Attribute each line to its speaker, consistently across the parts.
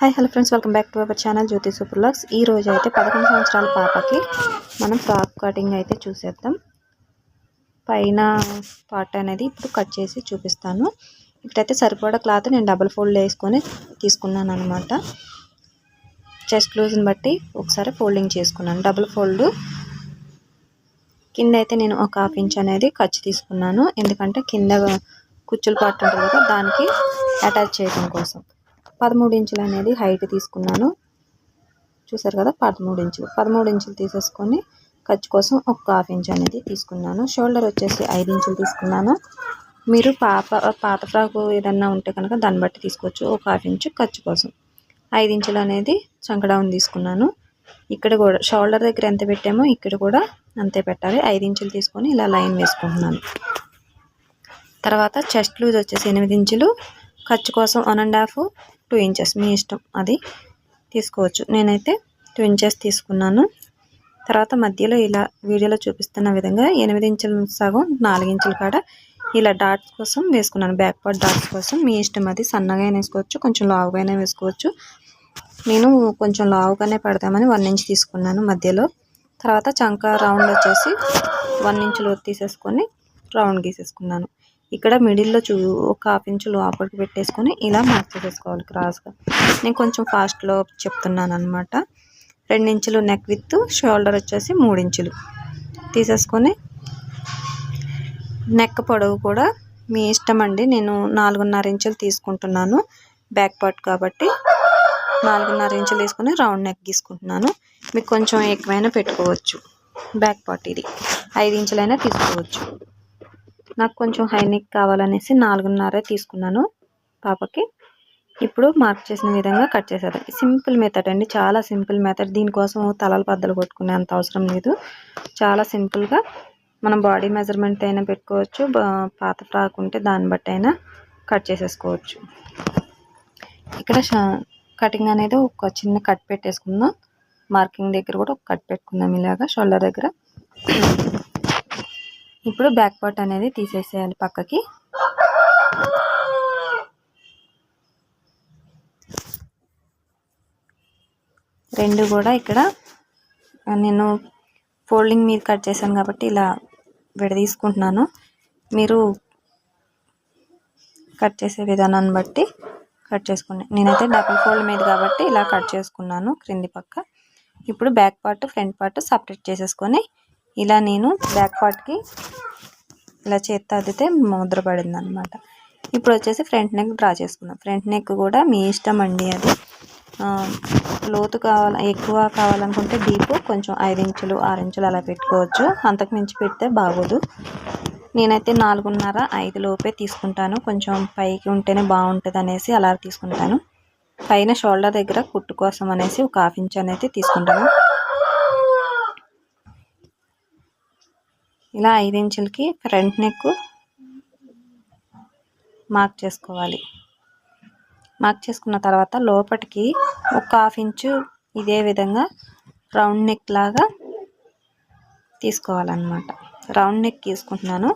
Speaker 1: Hi hello friends, welcome back to our channel Jyothi super vlogs. ఈ రోజు అయితే 11 సంవత్సరాల పాపకి మనం ఫ్రాక్ కటింగ్ అయితే చూసేద్దాం. పైన పార్ట్ అనేది ఇప్పుడు కట్ చేసి చూపిస్తాను. ఇక్కడైతే సరిపడా క్లాత్ నేను డబుల్ ఫోల్డ్ వేసుకొని తీసుకున్నాను అనమాట. చెస్ట్ లూజ్ని బట్టి ఒకసారి ఫోల్డింగ్ చేసుకున్నాను. డబుల్ ఫోల్డ్ కింద అయితే నేను ఒక 1/2 ఇంచ్ అనేది ఖర్చు తీసుకున్నాను. ఎందుకంటే కింద కుచ్చులు పార్ట్ ఉంటుంది కదా, దానికి అటాచ్ చేయడం కోసం 13 ఇంచులు అనేది హైట్ తీసుకున్నాను. చూసారు కదా, 13 ఇంచులు తీసేసుకొని ఖర్చు కోసం ఒక 1/2 ఇంచ్ అనేది తీసుకున్నాను. షోల్డర్ వచ్చేసి 5 ఇంచులు తీసుకున్నాను. మీరు పాత ఫ్రాక్ ఏదన్నా ఉంటే కనుక దాన్ని బట్టి తీసుకోవచ్చు. ఒక 1/2 ఇంచ్ ఖర్చు కోసం 5 ఇంచులు అనేది చంక డౌన్ తీసుకున్నాను. ఇక్కడ కూడా షోల్డర్ దగ్గర ఎంత పెట్టామో ఇక్కడ కూడా అంతే పెట్టాలి. 5 ఇంచులు తీసుకొని ఇలా లైన్ వేసుకుంటున్నాను. తర్వాత చెస్ట్ లూజ్ వచ్చేసి 8 ఇంచులు, ఖర్చు కోసం 1.5 2 ఇంచెస్ మీ ఇష్టం, అది తీసుకోవచ్చు. నేనైతే 2 ఇంచెస్ తీసుకున్నాను. తర్వాత మధ్యలో ఇలా వీడియోలో చూపిస్తున్న విధంగా 8 ఇంచుల సగం 4 ఇంచుల కాడ ఇలా డాట్స్ కోసం వేసుకున్నాను. బ్యాక్ పార్ట్ డాట్స్ కోసం మీ ఇష్టం, అది సన్నగా వేసుకోవచ్చు, కొంచెం లావుగా వేసుకోవచ్చు. నేను కొంచెం లావుగానే పెడదామని 1 ఇంచ్ తీసుకున్నాను మధ్యలో. తర్వాత చంక రౌండ్ వచ్చేసి 1 ఇంచ్ లోతు తీసేసుకొని రౌండ్ గీసేసుకున్నాను. ఇక్కడ మిడిల్లో ఒక 1/2 ఇంచ్ లోపలికి పెట్టేసుకొని ఇలా మార్క్ చేసుకోవాలి క్రాస్గా. నేను కొంచెం ఫాస్ట్లో చెప్తున్నాను అనమాట. 2 ఇంచులు నెక్ విత్, షోల్డర్ వచ్చేసి 3 ఇంచులు తీసేసుకొని నెక్ పొడవు కూడా మీ ఇష్టం అండి. నేను 4.5 ఇంచులు తీసుకుంటున్నాను బ్యాక్ పార్ట్ కాబట్టి. 4.5 ఇంచులు తీసుకొని రౌండ్ నెక్ గీసుకుంటున్నాను. మీకు కొంచెం ఎక్కువైనా పెట్టుకోవచ్చు. బ్యాక్ పార్ట్ ఇది 5 ఇంచులైనా తీసుకోవచ్చు. నాకు కొంచెం హై నెక్ కావాలనేసి 4.5 తీసుకున్నాను పాపకి. ఇప్పుడు మార్క్ చేసిన విధంగా కట్ చేసేది సింపుల్ మెథడ్ అండి, చాలా సింపుల్ మెథడ్. దీనికోసం తలలు బద్దలు కొట్టుకునే అంత అవసరం లేదు. చాలా సింపుల్గా మనం బాడీ మెజర్మెంట్ అయినా పెట్టుకోవచ్చు, పాత ఫ్రాక్ ఉంటే దాన్ని బట్టి అయినా కట్ చేసేసుకోవచ్చు. ఇక్కడ కటింగ్ అనేది ఒక చిన్న కట్ పెట్టేసుకుందాం. మార్కింగ్ దగ్గర కూడా ఒక కట్ పెట్టుకుందాం ఇలాగా షోల్డర్ దగ్గర. ఇప్పుడు బ్యాక్ పార్ట్ అనేది తీసేసేయాలి పక్కకి. రెండు కూడా ఇక్కడ నేను ఫోల్డింగ్ మీద కట్ చేశాను కాబట్టి ఇలా విడదీసుకుంటున్నాను. మీరు కట్ చేసే విధానాన్ని బట్టి కట్ చేసుకోండి. నేనైతే డబుల్ ఫోల్డ్ మీద కాబట్టి ఇలా కట్ చేసుకున్నాను క్రింది పక్క. ఇప్పుడు back part front part separate చేసేసుకొని ఇలా నేను బ్యాక్ పార్ట్కి ఇలా చేత్తో అద్దితే ముద్ర పడింది అనమాట. ఇప్పుడు వచ్చేసి ఫ్రంట్ నెక్ డ్రా చేసుకుందాం. ఫ్రంట్ నెక్ కూడా మీ ఇష్టం అండి, అది లోతు ఎక్కువ కావాలనుకుంటే డీప్ కొంచెం 5 ఇంచులు 6 ఇంచులు అలా పెట్టుకోవచ్చు. అంతకు మించి పెడితే బాగోదు. నేనైతే 4.5 5 లోపే తీసుకుంటాను. కొంచెం పైకి ఉంటేనే బాగుంటుంది అనేసి అలా తీసుకుంటాను. పైన షోల్డర్ దగ్గర కుట్టు కోసం అనేసి ఒక 1/2 ఇంచ్ అనేది తీసుకుంటాను. ఇలా 5 ఇంచులకి ఫ్రంట్ నెక్ మార్క్ చేసుకోవాలి. మార్క్ చేసుకున్న తర్వాత లోపలికి ఒక 1/2 ఇంచు ఇదే విధంగా రౌండ్ నెక్ లాగా తీసుకోవాలన్నమాట. రౌండ్ నెక్ తీసుకుంటున్నాను.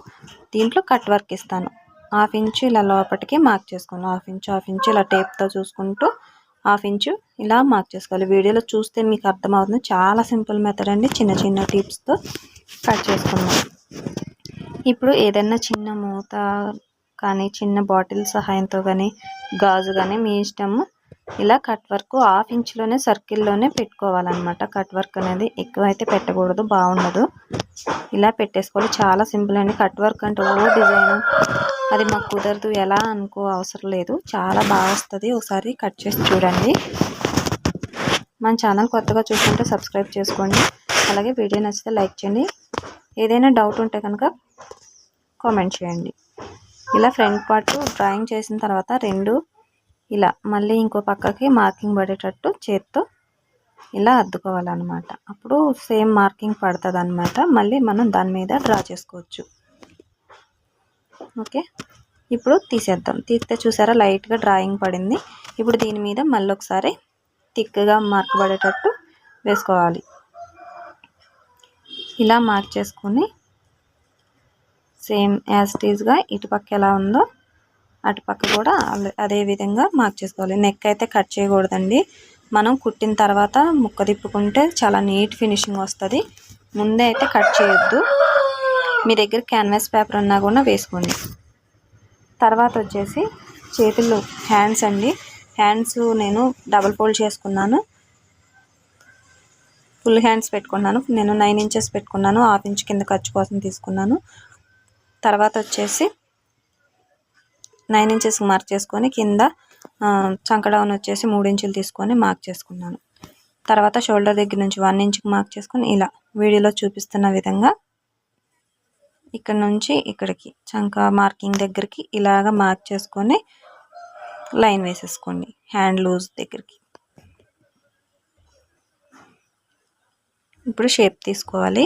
Speaker 1: దీంట్లో కట్ వర్క్ ఇస్తాను. 1/2 ఇంచు ఇలా లోపలికి మార్క్ చేసుకోండి. 1/2 ఇంచు ఇలా టేప్తో చూసుకుంటూ 1/2 ఇంచు ఇలా మార్క్ చేసుకోవాలి. వీడియోలో చూస్తే మీకు అర్థమవుతుంది. చాలా సింపుల్ మెథడ్ అండి, చిన్న చిన్న టిప్స్తో కట్ చేసుకున్నాం. ఇప్పుడు ఏదైనా చిన్న మూత కానీ చిన్న బాటిల్ సహాయంతో కానీ గాజు కానీ మీ ఇష్టము. ఇలా కట్ వర్క్ 1/2 ఇంచులోనే సర్కిల్లోనే పెట్టుకోవాలన్నమాట. కట్ వర్క్ అనేది ఎక్కువ అయితే పెట్టకూడదు, బాగుండదు. ఇలా పెట్టేసుకోవాలి. చాలా సింపుల్ అండి. కట్ వర్క్ అంటే ఓ డిజైన్ అది మాకు కుదరదు ఎలా అనుకో అవసరం లేదు, చాలా బాగా వస్తుంది. ఒకసారి కట్ చేసి చూడండి. మన ఛానల్ కొత్తగా చూస్తుంటే సబ్స్క్రైబ్ చేసుకోండి. అలాగే వీడియో నచ్చితే లైక్ చేయండి. ఏదైనా డౌట్ ఉంటే కనుక కామెంట్ చేయండి. ఇలా ఫ్రంట్ పార్ట్ డ్రాయింగ్ చేసిన తర్వాత రెండు ఇలా మళ్ళీ ఇంకో పక్కకి మార్కింగ్ పడేటట్టు చేత్తో ఇలా అద్దుకోవాలన్నమాట. అప్పుడు సేమ్ మార్కింగ్ పడుతుంది అన్నమాట. మళ్ళీ మనం దాని మీద డ్రా చేసుకోవచ్చు. ఓకే, ఇప్పుడు తీసేద్దాం. తీస్తే చూసారా లైట్గా డ్రాయింగ్ పడింది. ఇప్పుడు దీని మీద మళ్ళీ ఒకసారి థిక్గా మార్క్ పడేటట్టు వేసుకోవాలి. ఇలా మార్క్ చేసుకొని సేమ్ యాజ్ ఇట్ ఈజ్గా ఇటుపక్క ఎలా ఉందో అటు పక్క కూడా అదే విధంగా మార్క్ చేసుకోవాలి. నెక్ అయితే కట్ చేయకూడదండి. మనం కుట్టిన తర్వాత ముక్క తిప్పుకుంటే చాలా నీట్ ఫినిషింగ్ వస్తుంది. ముందే అయితే కట్ చేయొద్దు. మీ దగ్గర క్యాన్వాస్ పేపర్ ఉన్నా కూడా వేసుకోండి. తర్వాత వచ్చేసి చేతులు హ్యాండ్స్ అండి. హ్యాండ్స్ నేను డబుల్ ఫోల్డ్ చేసుకున్నాను. ఫుల్ హ్యాండ్స్ పెట్టుకున్నాను. నేను 9 ఇంచెస్ పెట్టుకున్నాను. 1/2 ఇంచ్ కింద ఖర్చు కోసం తీసుకున్నాను. తర్వాత వచ్చేసి 9 ఇంచెస్ మార్క్ చేసుకొని కింద చంక డౌన్ వచ్చేసి 3 ఇంచులు తీసుకొని మార్క్ చేసుకున్నాను. తర్వాత షోల్డర్ దగ్గర నుంచి 1 ఇంచ్కి మార్క్ చేసుకొని ఇలా వీడియోలో చూపిస్తున్న విధంగా ఇక్కడ నుంచి ఇక్కడికి చంక మార్కింగ్ దగ్గరికి ఇలాగ మార్క్ చేసుకొని లైన్ వేసేసుకోండి హ్యాండ్ లూజ్ దగ్గరికి. ఇప్పుడు షేప్ తీసుకోవాలి.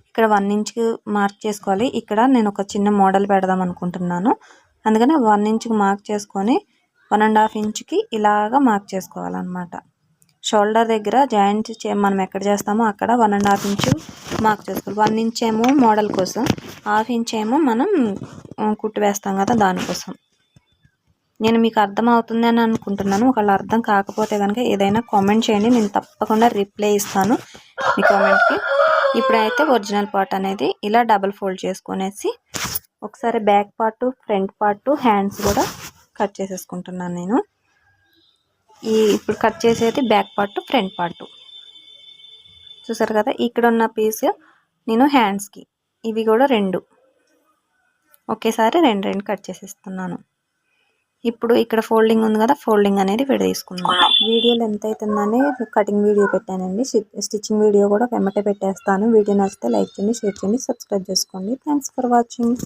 Speaker 1: ఇక్కడ 1 ఇంచ్కి మార్క్ చేసుకోవాలి. ఇక్కడ నేను ఒక చిన్న మోడల్ పెడదాం అనుకుంటున్నాను. అందుకని 1 ఇంచ్కి మార్క్ చేసుకొని 1.5 ఇంచ్కి ఇలాగా మార్క్ చేసుకోవాలన్నమాట. షోల్డర్ దగ్గర జాయింట్ మనం ఎక్కడ చేస్తామో అక్కడ 1.5 ఇంచు మార్క్ చేసుకోవాలి. 1 ఇంచ్ ఏమో మోడల్ కోసం, 1/2 ఇంచ్ ఏమో మనం కుట్టు వేస్తాం కదా దానికోసం. నేను మీకు అర్థం అవుతుంది అని అనుకుంటున్నాను. ఒకవేళ అర్థం కాకపోతే కనుక ఏదైనా కామెంట్ చేయండి, నేను తప్పకుండా రిప్లై ఇస్తాను మీ కామెంట్కి. ఇప్పుడైతే ఒరిజినల్ పార్ట్ అనేది ఇలా డబుల్ ఫోల్డ్ చేసుకునేసి ఒకసారి back part, front part, hands కూడా కట్ చేసేసుకుంటున్నాను నేను. ఇప్పుడు కట్ చేసేది బ్యాక్ పార్ట్, ఫ్రంట్ పార్ట్. చూసారు కదా, ఇక్కడ ఉన్న పీస్ నేను హ్యాండ్స్కి, ఇవి కూడా 2 ఒకేసారి 2 కట్ చేసేస్తున్నాను. ఇప్పుడు ఇక్కడ ఫోల్డింగ్ ఉంది కదా, ఫోల్డింగ్ అనేది విడదీసుకున్నాను. వీడియోలో ఎంత అవుతుందని కటింగ్ వీడియో పెట్టానండి. స్టిచ్చింగ్ వీడియో కూడా వెంబటే పెట్టేస్తాను. వీడియో నచ్చితే లైక్ చేయండి, షేర్ చేయండి, సబ్స్క్రైబ్ చేసుకోండి. Thanks for watching.